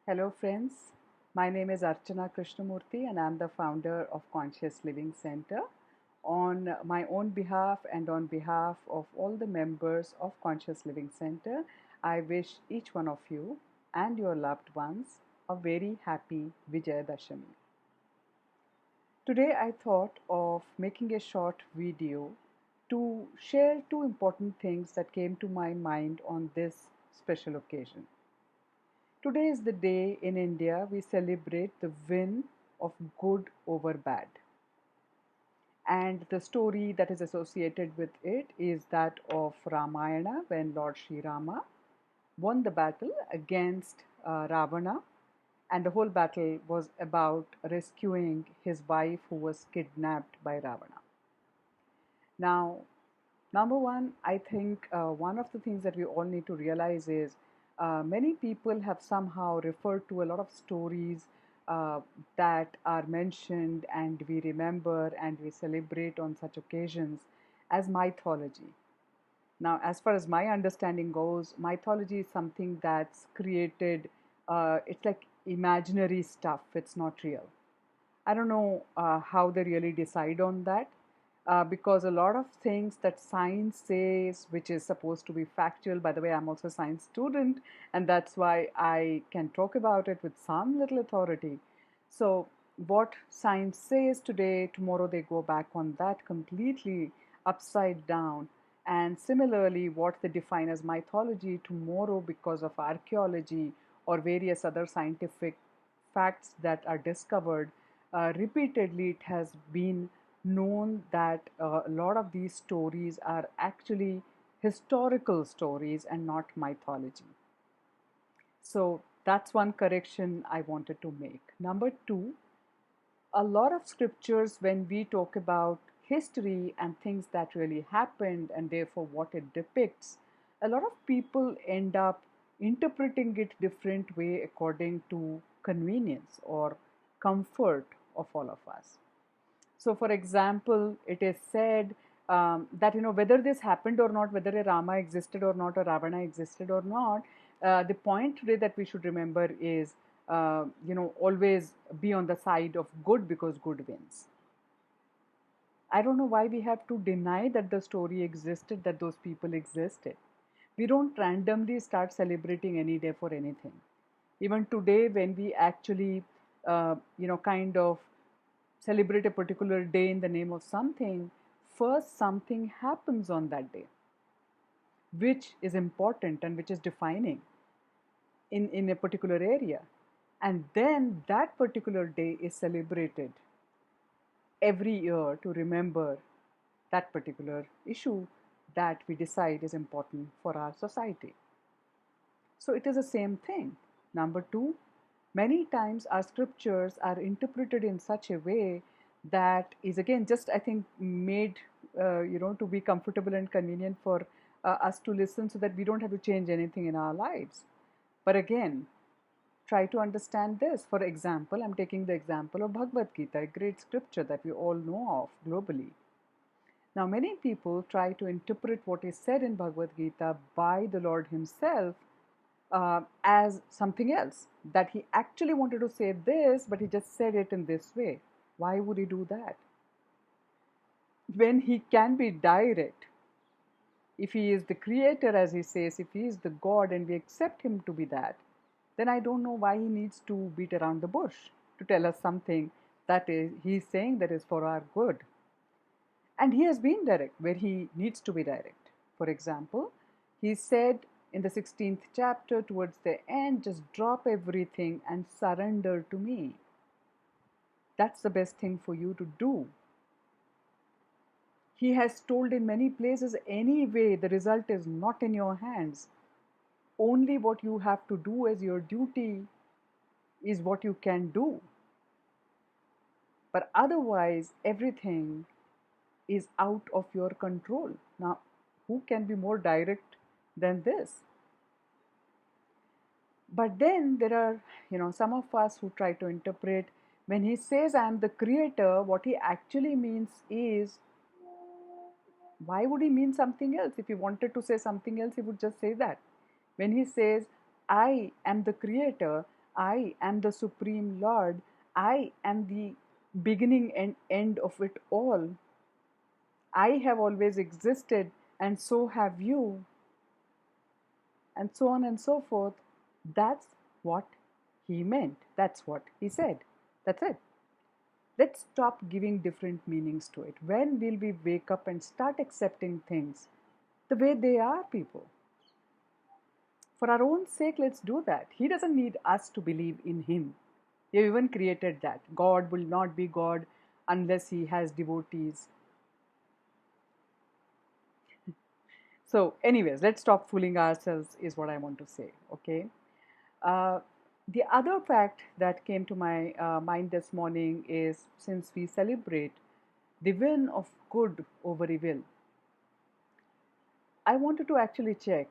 Hello, friends. My name is Archana Krishnamurthy, and I'm the founder of Conscious Living Center. On my own behalf and on behalf of all the members of Conscious Living Center, I wish each one of you and your loved ones a very happy Vijaya Dashami. Today, I thought of making a short video to share two important things that came to my mind on this special occasion. Today is the day in India we celebrate the win of good over bad. And the story that is associated with it is that of Ramayana, when Lord Rama won the battle against Ravana, and the whole battle was about rescuing his wife who was kidnapped by Ravana. Now, number one, I think one of the things that we all need to realize is many people have somehow referred to a lot of stories uh, that are mentioned and we remember and we celebrate on such occasions as mythology. Now, as far as my understanding goes, mythology is something that's created, it's like imaginary stuff, it's not real. I don't know how they really decide on that because a lot of things that science says, which is supposed to be factual, by the way, I'm also a science student, and that's why I can talk about it with some little authority. So, what science says today, tomorrow they go back on that completely upside down. And similarly, what they define as mythology tomorrow, because of archaeology or various other scientific facts that are discovered, repeatedly it has been known that a lot of these stories are actually historical stories and not mythology. So that's one correction I wanted to make. Number two, a lot of scriptures, when we talk about history and things that really happened and therefore what it depicts, a lot of people end up interpreting it different way according to convenience or comfort of all of us. So, for example, it is said that whether this happened or not, whether a Rama existed or not, or Ravana existed or not, the point today that we should remember is always be on the side of good because good wins. I don't know why we have to deny that the story existed, that those people existed. We don't randomly start celebrating any day for anything. Even today, when we actually, kind of celebrate a particular day in the name of something, first something happens on that day, which is important and which is defining in a particular area. And then that particular day is celebrated every year to remember that particular issue that we decide is important for our society. So it is the same thing. Number two, many times our scriptures are interpreted in such a way that is again just I think made to be comfortable and convenient for us to listen so that we don't have to change anything in our lives. But again, try to understand this. For example, I'm taking the example of Bhagavad Gita, a great scripture that we all know of globally. Now, many people try to interpret what is said in Bhagavad Gita by the Lord Himself as something else. That He actually wanted to say this, but He just said it in this way. Why would He do that? When He can be direct, if He is the creator, as He says, if He is the God and we accept Him to be that, then I don't know why He needs to beat around the bush to tell us something that is He's saying that is for our good. And He has been direct where He needs to be direct. For example, He said in the 16th chapter towards the end, just drop everything and surrender to me. That's the best thing for you to do. He has told in many places, anyway, the result is not in your hands. Only what you have to do as your duty is what you can do. But otherwise, everything is out of your control. Now, who can be more direct than this? But then there are, some of us who try to interpret when He says, I am the creator, what He actually means is, why would He mean something else? If He wanted to say something else, He would just say that. When He says, I am the creator, I am the Supreme Lord. I am the beginning and end of it all. I have always existed, and so have you, and so on and so forth. That's what he meant. That's what he said. That's it. Let's stop giving different meanings to it. When will we wake up and start accepting things the way they are, people? For our own sake, let's do that. He doesn't need us to believe in him. He even created that. God will not be God unless he has devotees. So, anyways, let's stop fooling ourselves, is what I want to say. Okay. Uh, the other fact that came to my mind this morning is, since we celebrate the win of good over evil, I wanted to actually check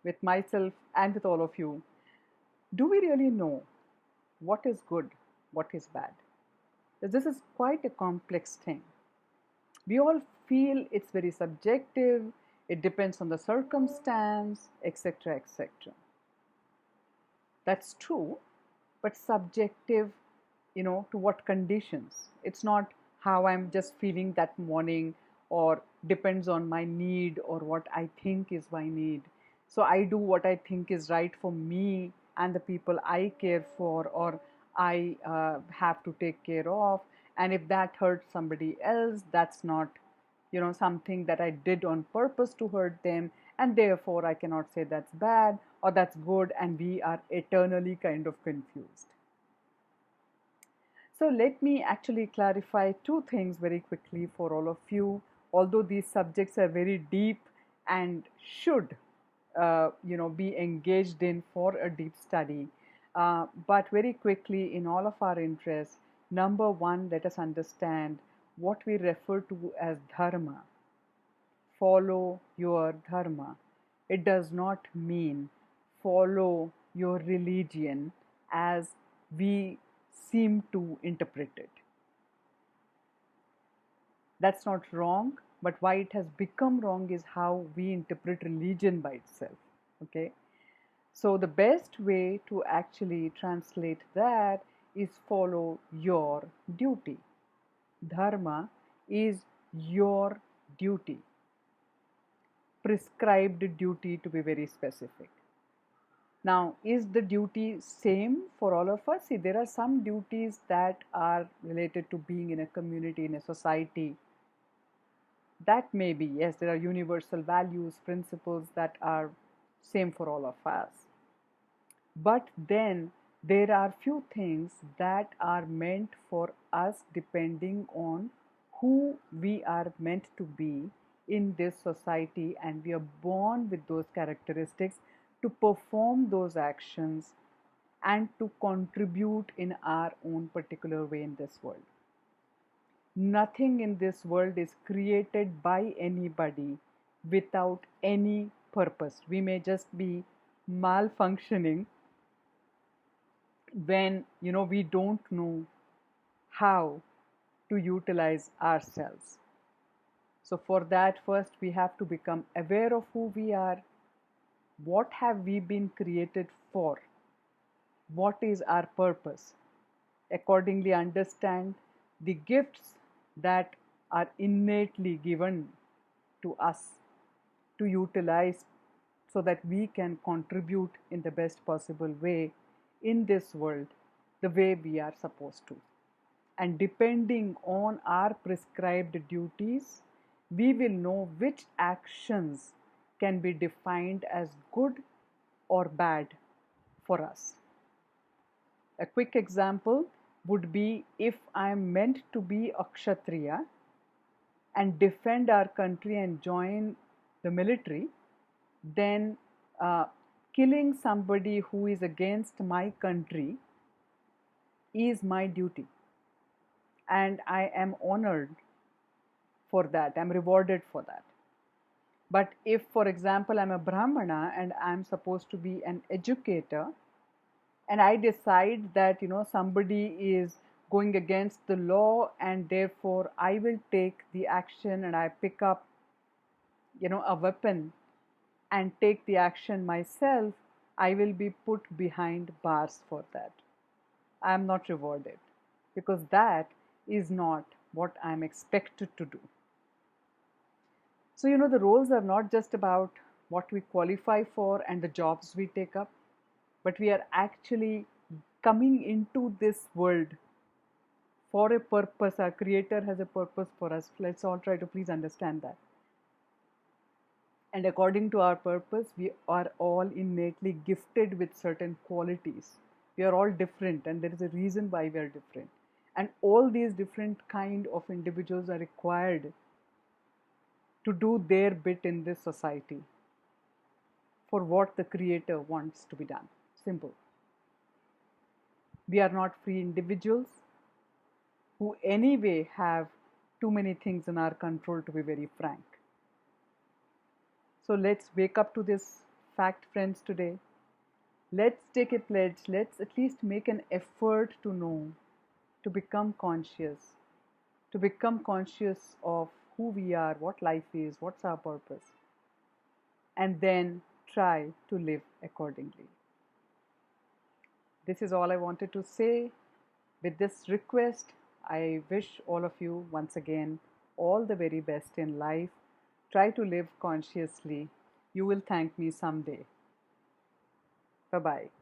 with myself and with all of you, do we really know what is good, what is bad? This is quite a complex thing. We all feel it's very subjective, it depends on the circumstance, etc., etc. That's true, but subjective, to what conditions? It's not how I'm just feeling that morning, or depends on my need or what I think is my need. So I do what I think is right for me and the people I care for, or I have to take care of. And if that hurts somebody else, that's not, something that I did on purpose to hurt them, and therefore I cannot say that's bad or that's good, and we are eternally kind of confused. So let me actually clarify two things very quickly for all of you. Although these subjects are very deep and should, be engaged in for a deep study, but very quickly, in all of our interests, number one, let us understand what we refer to as dharma. Follow your dharma. It does not mean follow your religion as we seem to interpret it. That's not wrong, but why it has become wrong is how we interpret religion by itself. Okay? So, the best way to actually translate that is follow your duty. Dharma is your duty, prescribed duty, to be very specific. Now, is the duty same for all of us? See, there are some duties that are related to being in a community, in a society. That may be, yes, there are universal values, principles that are same for all of us. But then there are few things that are meant for us depending on who we are meant to be in this society, and we are born with those characteristics to perform those actions and to contribute in our own particular way in this world. Nothing in this world is created by anybody without any purpose. We may just be malfunctioning when we don't know how to utilize ourselves. So for that, first we have to become aware of who we are. What have we been created for? What is our purpose? Accordingly, understand the gifts that are innately given to us to utilize so that we can contribute in the best possible way in this world the way we are supposed to. And depending on our prescribed duties, we will know which actions can be defined as good or bad for us. A quick example would be, if I am meant to be a Kshatriya and defend our country and join the military, then killing somebody who is against my country is my duty. And I am honored for that, I'm rewarded for that. But if, for example, I'm a Brahmana and I'm supposed to be an educator, and I decide that somebody is going against the law, and therefore I will take the action and I pick up a weapon and take the action myself, I will be put behind bars for that. I am not rewarded because that is not what I am expected to do. So, the roles are not just about what we qualify for and the jobs we take up, but we are actually coming into this world for a purpose. Our Creator has a purpose for us. Let's all try to please understand that. And according to our purpose, we are all innately gifted with certain qualities. We are all different, and there is a reason why we are different. And all these different kind of individuals are required to do their bit in this society for what the Creator wants to be done. Simple. We are not free individuals who anyway have too many things in our control, to be very frank. So let's wake up to this fact, friends, today. Let's take a pledge. Let's at least make an effort to know, to become conscious of who we are, what life is, what's our purpose, and then try to live accordingly. This is all I wanted to say. With this request, I wish all of you once again all the very best in life. Try to live consciously. You will thank me someday. Bye bye.